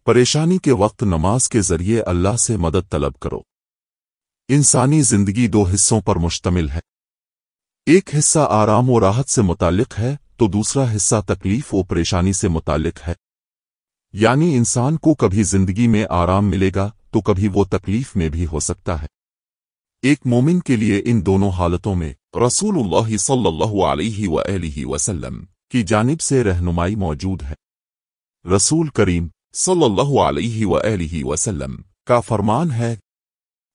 پریشانی کے وقت نماز کے ذریعے اللہ سے مدد طلب کرو۔ انسانی زندگی دو حصوں پر مشتمل ہے، ایک حصہ آرام و راحت سے متعلق ہے تو دوسرا حصہ تکلیف و پریشانی سے متعلق ہے۔ یعنی انسان کو کبھی زندگی میں آرام ملے گا تو کبھی وہ تکلیف میں بھی ہو سکتا ہے۔ ایک مومن کے لیے ان دونوں حالتوں میں رسول اللہ صلی اللہ علیہ وآلہ وسلم کی جانب سے رہنمائی موجود ہے۔ رسول کریم صلی اللہ علیہ وآلہ وسلم کا فرمان ہے،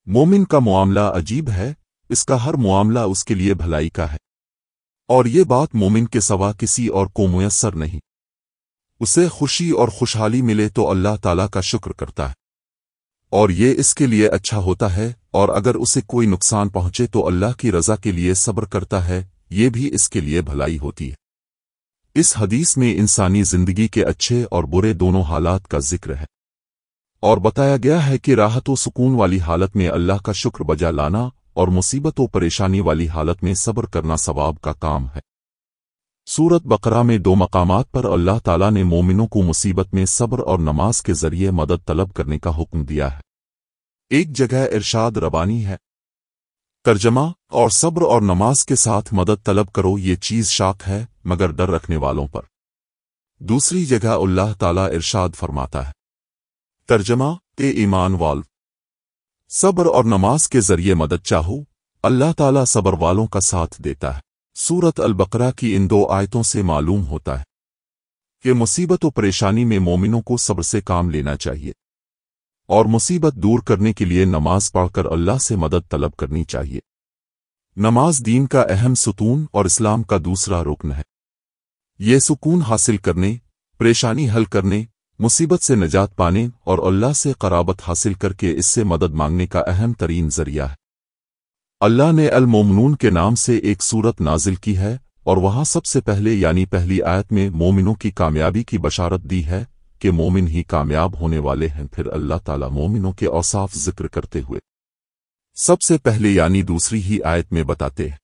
مومن کا معاملہ عجیب ہے، اس کا ہر معاملہ اس کے لیے بھلائی کا ہے، اور یہ بات مومن کے سوا کسی اور کو میسر نہیں۔ اسے خوشی اور خوشحالی ملے تو اللہ تعالیٰ کا شکر کرتا ہے، اور یہ اس کے لیے اچھا ہوتا ہے، اور اگر اسے کوئی نقصان پہنچے تو اللہ کی رضا کے لیے صبر کرتا ہے، یہ بھی اس کے لیے بھلائی ہوتی ہے۔ اس حدیث میں انسانی زندگی کے اچھے اور برے دونوں حالات کا ذکر ہے، اور بتایا گیا ہے کہ راحت و سکون والی حالت میں اللہ کا شکر بجا لانا اور مصیبت و پریشانی والی حالت میں صبر کرنا ثواب کا کام ہے۔ سورت بقرہ میں دو مقامات پر اللہ تعالیٰ نے مومنوں کو مصیبت میں صبر اور نماز کے ذریعے مدد طلب کرنے کا حکم دیا ہے۔ ایک جگہ ارشاد ربانی ہے، ترجمہ، اور صبر اور نماز کے ساتھ مدد طلب کرو، یہ چیز شاق ہے مگر ڈر رکھنے والوں پر۔ دوسری جگہ اللہ تعالیٰ ارشاد فرماتا ہے، ترجمہ، اے ایمان والو، صبر اور نماز کے ذریعے مدد چاہو، اللہ تعالیٰ صبر والوں کا ساتھ دیتا ہے۔ سورت البقرہ کی ان دو آیتوں سے معلوم ہوتا ہے کہ مصیبت و پریشانی میں مومنوں کو صبر سے کام لینا چاہیے، اور مصیبت دور کرنے کے لیے نماز پڑھ کر اللہ سے مدد طلب کرنی چاہیے۔ نماز دین کا اہم ستون اور اسلام کا دوسرا رکن ہے۔ یہ سکون حاصل کرنے، پریشانی حل کرنے، مصیبت سے نجات پانے اور اللہ سے قرابت حاصل کر کے اس سے مدد مانگنے کا اہم ترین ذریعہ ہے۔ اللہ نے المومنون کے نام سے ایک سورت نازل کی ہے، اور وہاں سب سے پہلے یعنی پہلی آیت میں مومنوں کی کامیابی کی بشارت دی ہے کہ مومن ہی کامیاب ہونے والے ہیں۔ پھر اللہ تعالیٰ مومنوں کے اوصاف ذکر کرتے ہوئے سب سے پہلے یعنی دوسری ہی آیت میں بتاتے ہیں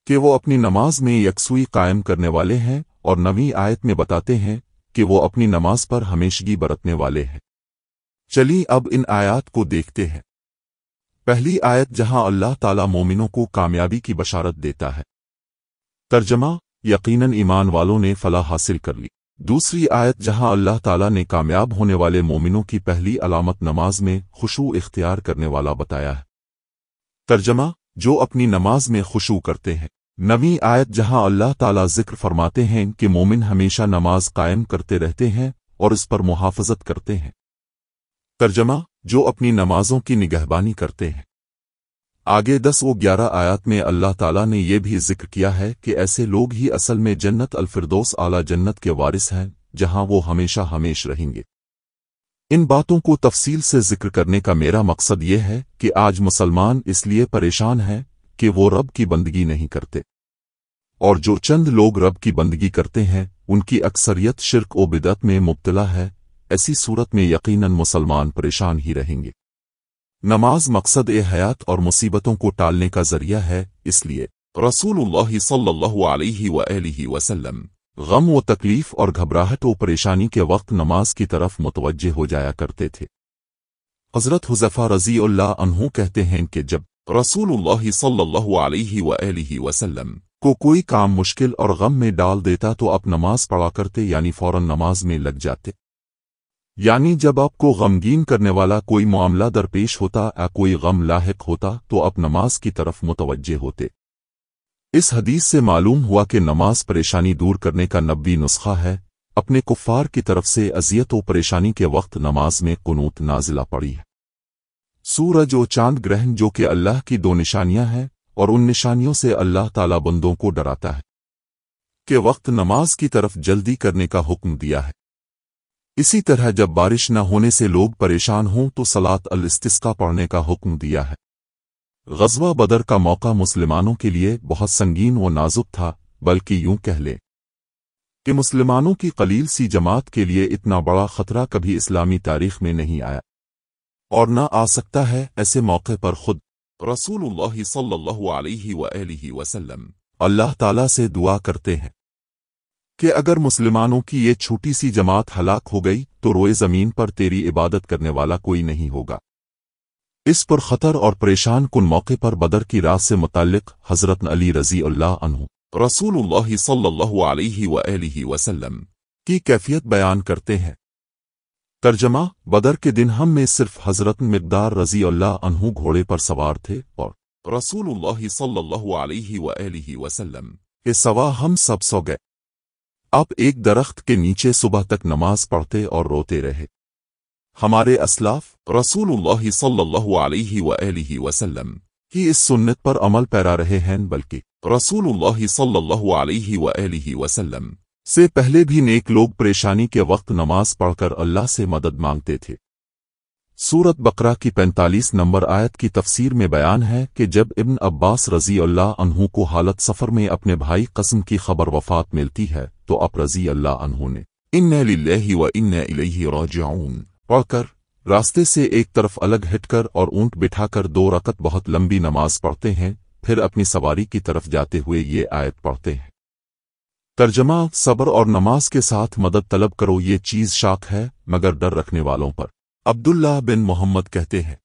کہ وہ اپنی نماز میں یکسوئی قائم کرنے والے ہیں، اور نویں آیت میں بتاتے ہیں کہ وہ اپنی نماز پر ہمیشگی برتنے والے ہیں۔ چلیے اب ان آیات کو دیکھتے ہیں۔ پہلی آیت جہاں اللہ تعالیٰ مومنوں کو کامیابی کی بشارت دیتا ہے، ترجمہ، یقیناً ایمان والوں نے فلاح حاصل کر لی۔ دوسری آیت جہاں اللہ تعالیٰ نے کامیاب ہونے والے مومنوں کی پہلی علامت نماز میں خشوع اختیار کرنے والا بتایا ہے، ترجمہ، جو اپنی نماز میں خشوع کرتے ہیں۔ نویں آیت جہاں اللہ تعالیٰ ذکر فرماتے ہیں کہ مومن ہمیشہ نماز قائم کرتے رہتے ہیں اور اس پر محافظت کرتے ہیں، ترجمہ، جو اپنی نمازوں کی نگہبانی کرتے ہیں۔ آگے 10 و 11 آیات میں اللہ تعالیٰ نے یہ بھی ذکر کیا ہے کہ ایسے لوگ ہی اصل میں جنت الفردوس اعلیٰ جنت کے وارث ہیں، جہاں وہ ہمیشہ ہمیش رہیں گے۔ ان باتوں کو تفصیل سے ذکر کرنے کا میرا مقصد یہ ہے کہ آج مسلمان اس لیے پریشان ہیں کہ وہ رب کی بندگی نہیں کرتے، اور جو چند لوگ رب کی بندگی کرتے ہیں ان کی اکثریت شرک و بدعت میں مبتلا ہے۔ ایسی صورت میں یقیناً مسلمان پریشان ہی رہیں گے۔ نماز مقصد حیات اور مصیبتوں کو ٹالنے کا ذریعہ ہے، اس لیے رسول اللہ صلی اللہ علیہ وآلہ وسلم غم و تکلیف اور گھبراہٹ و پریشانی کے وقت نماز کی طرف متوجہ ہو جایا کرتے تھے۔ حضرت حذیفہ رضی اللہ عنہ کہتے ہیں کہ جب رسول اللہ صلی اللہ علیہ وآلہ وسلم کو کوئی کام مشکل اور غم میں ڈال دیتا تو آپ نماز پڑھا کرتے، یعنی فوراً نماز میں لگ جاتے۔ یعنی جب آپ کو غمگین کرنے والا کوئی معاملہ درپیش ہوتا یا کوئی غم لاحق ہوتا تو آپ نماز کی طرف متوجہ ہوتے۔ اس حدیث سے معلوم ہوا کہ نماز پریشانی دور کرنے کا نبوی نسخہ ہے۔ اپنے کفار کی طرف سے اذیت و پریشانی کے وقت نماز میں قنوت نازلہ پڑی ہے۔ سورج و چاند گرہن جو کہ اللہ کی دو نشانیاں ہیں، اور ان نشانیوں سے اللہ تعالیٰ بندوں کو ڈراتا ہے کہ وقت نماز کی طرف جلدی کرنے کا حکم دیا ہے۔ اسی طرح جب بارش نہ ہونے سے لوگ پریشان ہوں تو صلاۃ الاستسقاء پڑھنے کا حکم دیا ہے۔ غزوہ بدر کا موقع مسلمانوں کے لیے بہت سنگین و نازک تھا، بلکہ یوں کہہ لیں کہ مسلمانوں کی قلیل سی جماعت کے لیے اتنا بڑا خطرہ کبھی اسلامی تاریخ میں نہیں آیا، اور نہ آ سکتا ہے۔ ایسے موقع پر خود رسول اللہ صلی اللہ علیہ وآلہ وسلم اللہ تعالیٰ سے دعا کرتے ہیں کہ اگر مسلمانوں کی یہ چھوٹی سی جماعت ہلاک ہو گئی تو روئے زمین پر تیری عبادت کرنے والا کوئی نہیں ہوگا۔ اس پر خطر اور پریشان کن موقع پر بدر کی رات سے متعلق حضرت علی رضی اللہ عنہ رسول اللہ صلی اللہ علیہ وآلہ وسلم کی کیفیت بیان کرتے ہیں۔ ترجمہ: بدر کے دن ہم میں صرف حضرت مقدار رضی اللہ عنہ گھوڑے پر سوار تھے اور رسول اللہ صلی اللہ علیہ وآلہ وسلم کے سوا ہم سب سو گئے۔ آپ ایک درخت کے نیچے صبح تک نماز پڑھتے اور روتے رہے۔ ہمارے اسلاف رسول اللہ صلی اللہ علیہ وآلہ وسلم کی اس سنت پر عمل پیرا رہے ہیں، بلکہ رسول اللہ صلی اللہ علیہ وآلہ وسلم سے پہلے بھی نیک لوگ پریشانی کے وقت نماز پڑھ کر اللہ سے مدد مانگتے تھے۔ سورت بقرہ کی 45 نمبر آیت کی تفسیر میں بیان ہے کہ جب ابن عباس رضی اللہ عنہ کو حالت سفر میں اپنے بھائی قاسم کی خبر وفات ملتی ہے تو اب رضی اللہ عنہ نے اِنَّا لِلَّهِ وَإِنَّا إِلَيْهِ راجعون پڑھ کر راستے سے ایک طرف الگ ہٹ کر اور اونٹ بٹھا کر 2 رکعت بہت لمبی نماز پڑھتے ہیں، پھر اپنی سواری کی طرف جاتے ہوئے یہ آیت پڑھتے ہیں۔ ترجمہ: صبر اور نماز کے ساتھ مدد طلب کرو، یہ چیز شاق ہے مگر ڈر رکھنے والوں پر۔ عبداللہ بن محمد کہتے ہیں،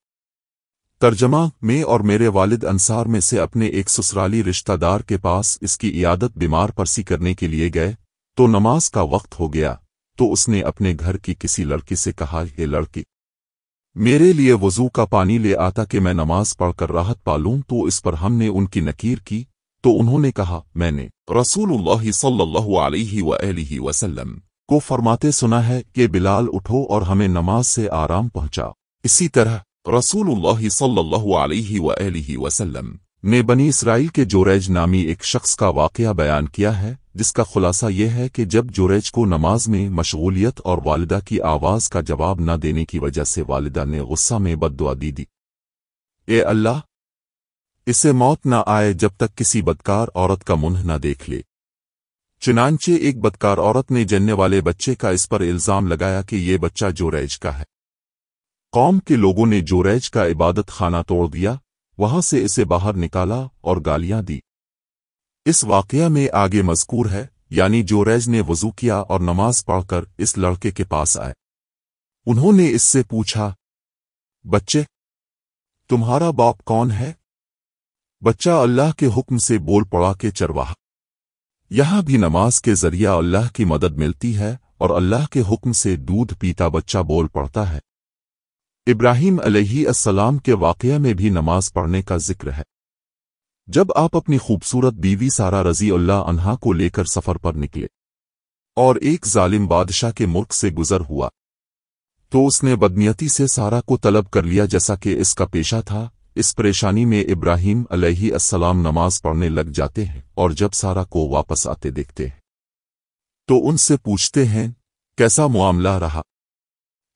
ترجمہ: میں اور میرے والد انصار میں سے اپنے ایک سسرالی رشتہ دار کے پاس اس کی عیادت بیمار پرسی کرنے کے لیے گئے تو نماز کا وقت ہو گیا تو اس نے اپنے گھر کی کسی لڑکی سے کہا، یہ لڑکی میرے لیے وضو کا پانی لے آتا کہ میں نماز پڑھ کر راحت پالوں، تو اس پر ہم نے ان کی نکیر کی تو انہوں نے کہا، میں نے رسول اللہ صلی اللہ علیہ وآلہ وسلم کو فرماتے سنا ہے کہ بلال اٹھو اور ہمیں نماز سے آرام پہنچا۔ اسی طرح رسول اللہ صلی اللہ علیہ وآلہ وسلم نے بنی اسرائیل کے جوریج نامی ایک شخص کا واقعہ بیان کیا ہے، جس کا خلاصہ یہ ہے کہ جب جوریج کو نماز میں مشغولیت اور والدہ کی آواز کا جواب نہ دینے کی وجہ سے والدہ نے غصہ میں بد دعا دی، اے اللہ، اسے موت نہ آئے جب تک کسی بدکار عورت کا منہ نہ دیکھ لے۔ چنانچہ ایک بدکار عورت نے جننے والے بچے کا اس پر الزام لگایا کہ یہ بچہ جوریج کا ہے۔ قوم کے لوگوں نے جوریج کا عبادت خانہ توڑ دیا، وہاں سے اسے باہر نکالا اور گالیاں دی۔ اس واقعہ میں آگے مذکور ہے، یعنی جوریج نے وضو کیا اور نماز پڑھ کر اس لڑکے کے پاس آئے۔ انہوں نے اس سے پوچھا، بچے، تمہارا باپ کون ہے؟ بچہ اللہ کے حکم سے بول پڑا کہ چرواہا۔ یہاں بھی نماز کے ذریعہ اللہ کی مدد ملتی ہے اور اللہ کے حکم سے دودھ پیتا بچہ بول پڑتا ہے۔ ابراہیم علیہ السلام کے واقعہ میں بھی نماز پڑھنے کا ذکر ہے۔ جب آپ اپنی خوبصورت بیوی سارہ رضی اللہ عنہا کو لے کر سفر پر نکلے اور ایک ظالم بادشاہ کے ملک سے گزر ہوا تو اس نے بدنیتی سے سارہ کو طلب کر لیا جیسا کہ اس کا پیشہ تھا۔ اس پریشانی میں ابراہیم علیہ السلام نماز پڑھنے لگ جاتے ہیں اور جب سارہ کو واپس آتے دیکھتے ہیں تو ان سے پوچھتے ہیں، کیسا معاملہ رہا؟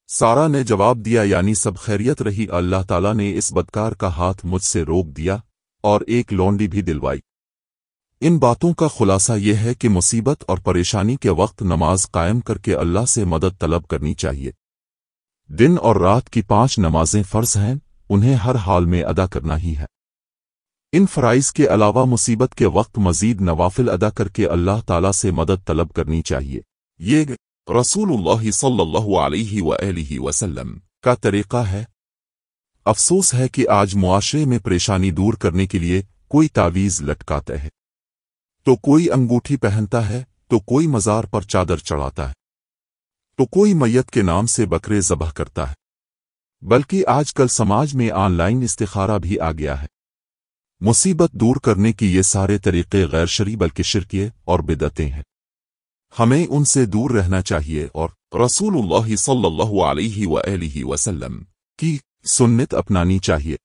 سارہ نے جواب دیا، یعنی سب خیریت رہی، اللہ تعالیٰ نے اس بدکار کا ہاتھ مجھ سے روک دیا اور ایک لونڈی بھی دلوائی۔ ان باتوں کا خلاصہ یہ ہے کہ مصیبت اور پریشانی کے وقت نماز قائم کر کے اللہ سے مدد طلب کرنی چاہیے۔ دن اور رات کی 5 نمازیں فرض ہیں، انہیں ہر حال میں ادا کرنا ہی ہے۔ ان فرائض کے علاوہ مصیبت کے وقت مزید نوافل ادا کر کے اللہ تعالیٰ سے مدد طلب کرنی چاہیے۔ یہ رسول اللہ صلی اللہ علیہ وآلہ وسلم کا طریقہ ہے۔ افسوس ہے کہ آج معاشرے میں پریشانی دور کرنے کے لیے کوئی تعویذ لٹکاتا ہے، تو کوئی انگوٹھی پہنتا ہے، تو کوئی مزار پر چادر چڑھاتا ہے، تو کوئی میت کے نام سے بکرے ذبح کرتا ہے، بلکہ آج کل سماج میں آن لائن استخارہ بھی آ گیا ہے۔ مصیبت دور کرنے کی یہ سارے طریقے غیر شرعی بلکہ شرکیہ اور بدعتیں ہیں۔ ہمیں ان سے دور رہنا چاہیے اور رسول اللہ صلی اللہ علیہ وآلہ وسلم کی سنت اپنانی چاہیے۔